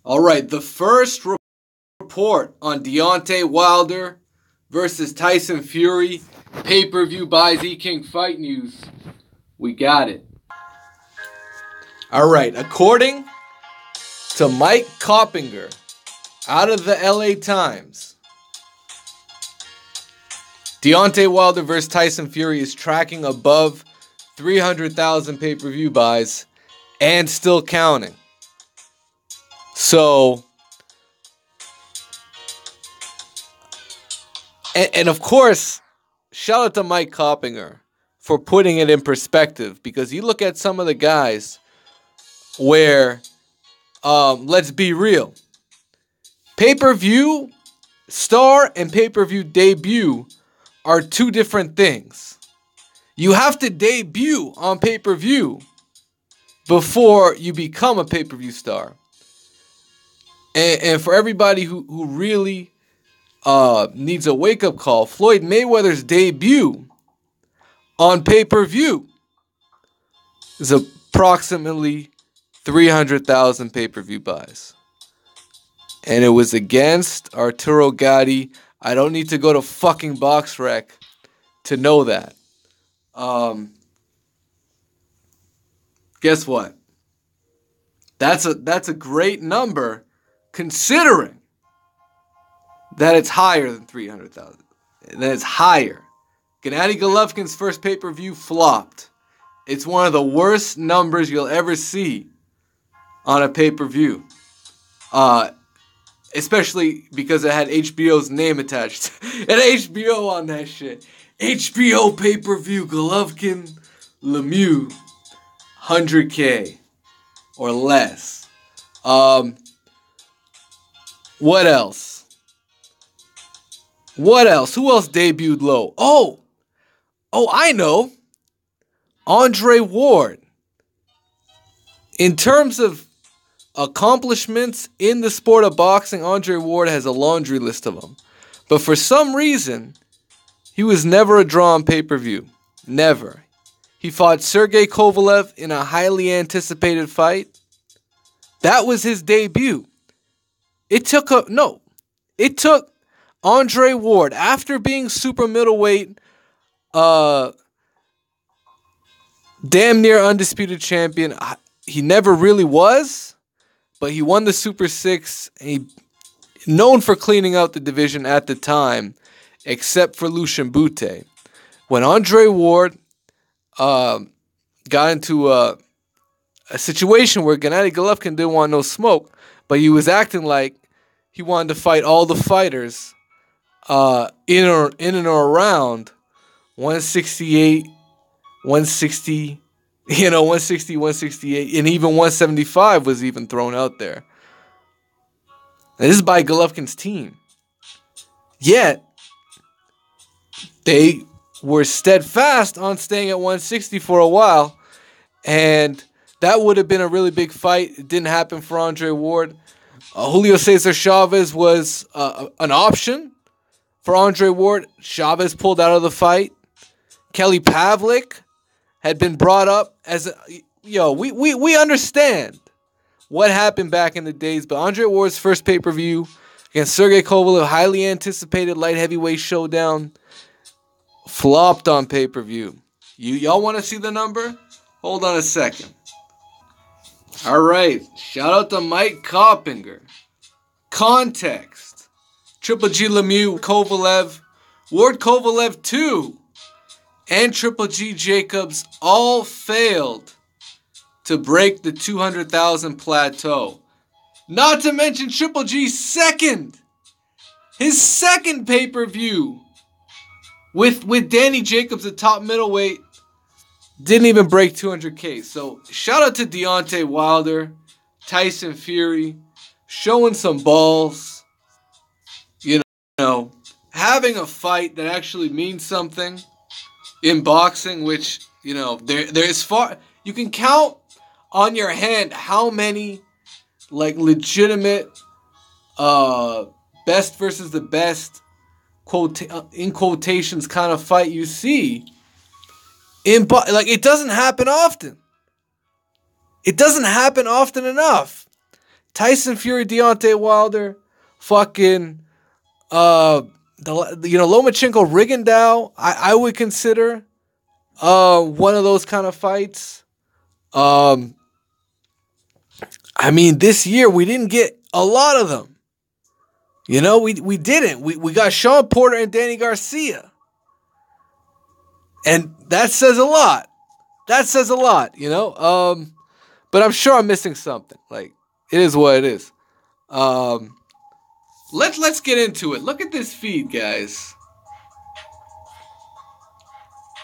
All right, the first report on Deontay Wilder versus Tyson Fury. Pay-per-view buys E-King Fight News. We got it. All right, according to Mike Coppinger out of the LA Times, Deontay Wilder versus Tyson Fury is tracking above 300,000 pay-per-view buys and still counting. So, and of course, shout out to Mike Coppinger for putting it in perspective, because you look at some of the guys where, let's be real, pay-per-view star and pay-per-view debut are two different things. You have to debut on pay-per-view before you become a pay-per-view star. And for everybody who really needs a wake-up call, Floyd Mayweather's debut on pay-per-view is approximately 300,000 pay-per-view buys. And it was against Arturo Gatti. I don't need to go to fucking BoxRec to know that. Guess what? That's a great number, considering that it's higher than 300,000. That it's higher. Gennady Golovkin's first pay-per-view flopped. It's one of the worst numbers you'll ever see on a pay-per-view. Especially because it had HBO's name attached. It had HBO on that shit. HBO pay-per-view, Golovkin, Lemieux, 100K or less. What else? What else? Who else debuted low? Oh, I know. Andre Ward. In terms of accomplishments in the sport of boxing, Andre Ward has a laundry list of them. But for some reason, he was never a draw on pay-per-view. Never. He fought Sergey Kovalev in a highly anticipated fight. That was his debut. It took Andre Ward, after being super middleweight, damn near undisputed champion. He never really was, but he won the Super 6. He known for cleaning out the division at the time, except for Lucian Bute. When Andre Ward got into a situation where Gennady Golovkin didn't want no smoke, but he was acting like he wanted to fight all the fighters in and around 168, 160, 160, 168, and even 175 was even thrown out there. And this is by Golovkin's team. Yet, they were steadfast on staying at 160 for a while, and that would have been a really big fight. It didn't happen for Andre Ward. Julio Cesar Chavez was an option for Andre Ward. Chavez pulled out of the fight. Kelly Pavlik had been brought up as we understand what happened back in the days, but Andre Ward's first pay-per-view against Sergey Kovalev, highly anticipated light heavyweight showdown, flopped on pay-per-view. Y'all want to see the number? Hold on a second. All right, shout out to Mike Coppinger. Context: Triple G Lemieux, Kovalev, Ward Kovalev 2, and Triple G Jacobs all failed to break the 200,000 plateau. Not to mention Triple G's his second pay-per-view with Danny Jacobs, the top middleweight, didn't even break 200K. So shout out to Deontay Wilder, Tyson Fury, showing some balls. Having a fight that actually means something in boxing, which, there's far, you can count on your hand how many legitimate best versus the best in quotations kind of fight you see it doesn't happen often. It doesn't happen often enough Tyson Fury, Deontay Wilder, fucking Lomachenko, Rigondeaux, I would consider one of those kind of fights. I mean, this year we didn't get a lot of them. You know, we didn't. We got Sean Porter and Danny Garcia. And that says a lot. That says a lot, you know? But I'm sure I'm missing something. Like, it is what it is. Let's get into it. Look at this feed, guys.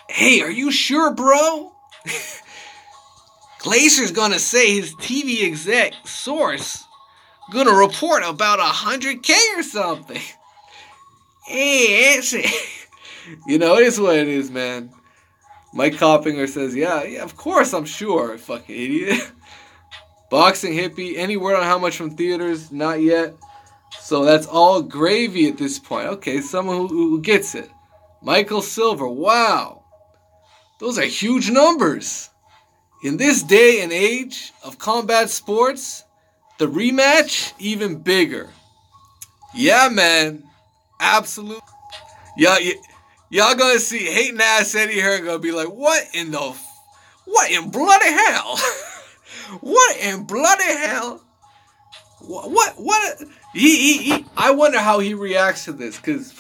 Hey, are you sure, bro? Glacier's gonna say his TV exec source gonna report about 100K or something. Hey, you know, it is what it is, man. Mike Coppinger says, yeah, of course I'm sure, fucking idiot. Boxing hippie, any word on how much from theaters? Not yet. So that's all gravy at this point. Okay, someone who gets it. Michael Silver, wow. Those are huge numbers. In this day and age of combat sports, the rematch, even bigger. Yeah, man. Absolutely. Y'all gonna see hating ass Eddie Hearn gonna be like, what in bloody hell? What in bloody hell? What? I wonder how he reacts to this, because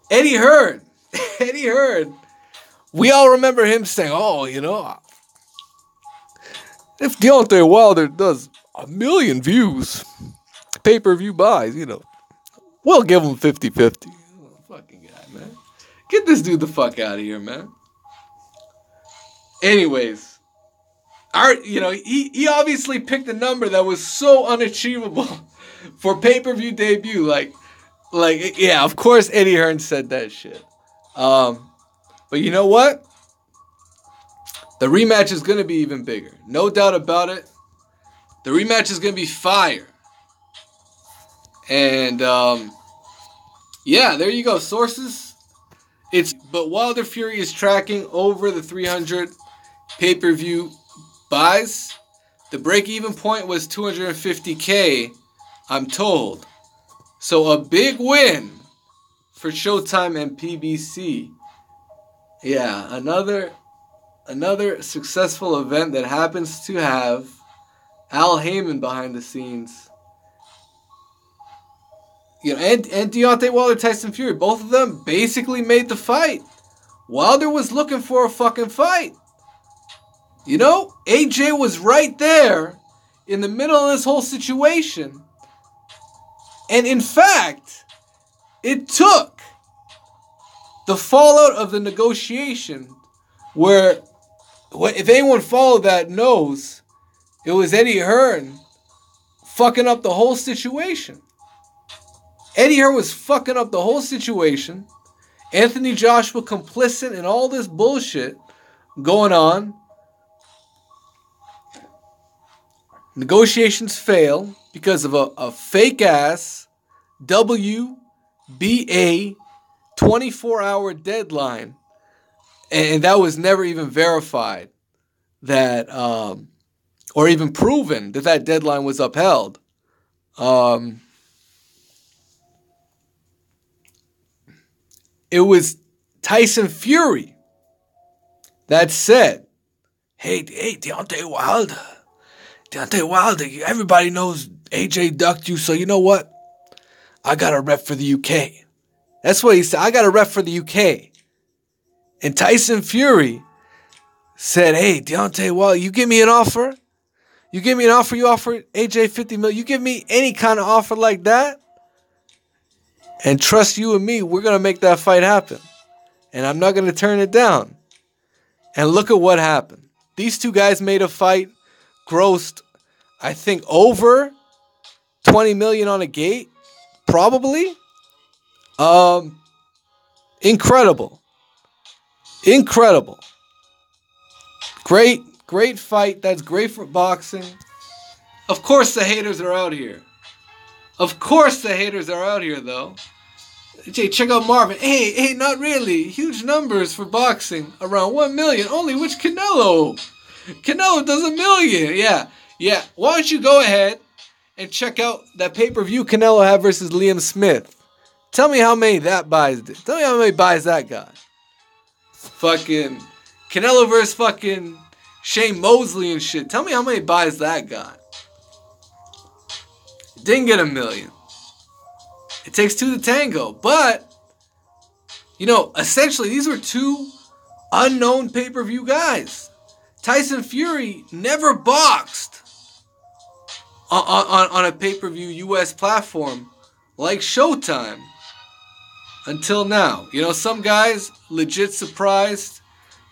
Eddie Hearn. Eddie Hearn. We all remember him saying, oh, you know, if Deontay Wilder does 1 million views, pay-per-view buys, you know, we'll give him 50-50. Oh, fucking guy, man. Get this dude the fuck out of here, man. Anyways, he obviously picked a number that was so unachievable for pay-per-view debut. Like, yeah, of course Eddie Hearn said that shit. But you know what? The rematch is going to be even bigger. No doubt about it. The rematch is going to be fire. And, yeah, there you go. Sources. But Wilder Fury is tracking over the 300 pay-per-view buys. The break-even point was 250K, I'm told. So a big win for Showtime and PBC. Yeah, another successful event that happens to have Al Heyman behind the scenes. You know, and Deontay Wilder, Tyson Fury, both of them basically made the fight. Wilder was looking for a fucking fight. You know, AJ was right there in the middle of this whole situation. And in fact, it took the fallout of the negotiation where, if anyone followed that knows, it was Eddie Hearn fucking up the whole situation. Eddie Hearn was fucking up the whole situation. Anthony Joshua complicit in all this bullshit going on. Negotiations fail because of a fake-ass WBA 24-hour deadline. And that was never even verified that, or even proven that deadline was upheld. It was Tyson Fury that said, hey, Deontay Wilder, everybody knows AJ ducked you, so you know what? I got a rep for the UK. That's what he said. I got a rep for the UK. And Tyson Fury said, hey, Deontay Wilder, you give me an offer? You give me an offer, you offer AJ 50 million. You give me any kind of offer like that? And trust you and me, we're going to make that fight happen. And I'm not going to turn it down. And look at what happened. These two guys made a fight, grossed, I think, over 20 million on a gate. Probably. Incredible. Great fight. That's great for boxing. Of course the haters are out here. Though. Jay, check out Marvin. Hey, not really. Huge numbers for boxing. Around 1 million. Only which Canelo? Canelo does 1 million. Yeah. Yeah, why don't you go ahead and check out that pay-per-view Canelo had versus Liam Smith. Tell me how many that buys did. Tell me how many buys that got. Fucking Canelo versus fucking Shane Mosley and shit. Tell me how many buys that got. It didn't get 1 million. It takes two to tango. But, you know, essentially these were two unknown pay-per-view guys. Tyson Fury never boxed on a pay-per-view U.S. platform like Showtime until now. You know, some guys legit surprised.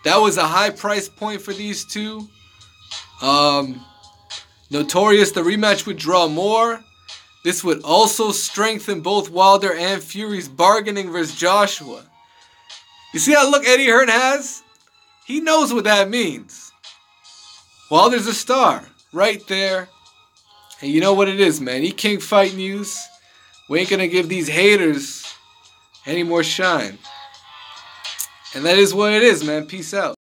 That was a high price point for these two. Notorious the rematch would draw more. This would also strengthen both Wilder and Fury's bargaining versus Joshua. You see that look Eddie Hearn has? He knows what that means. Wilder's a star right there. And you know what it is, man. E-King Fight News. We ain't going to give these haters any more shine. And that is what it is, man. Peace out.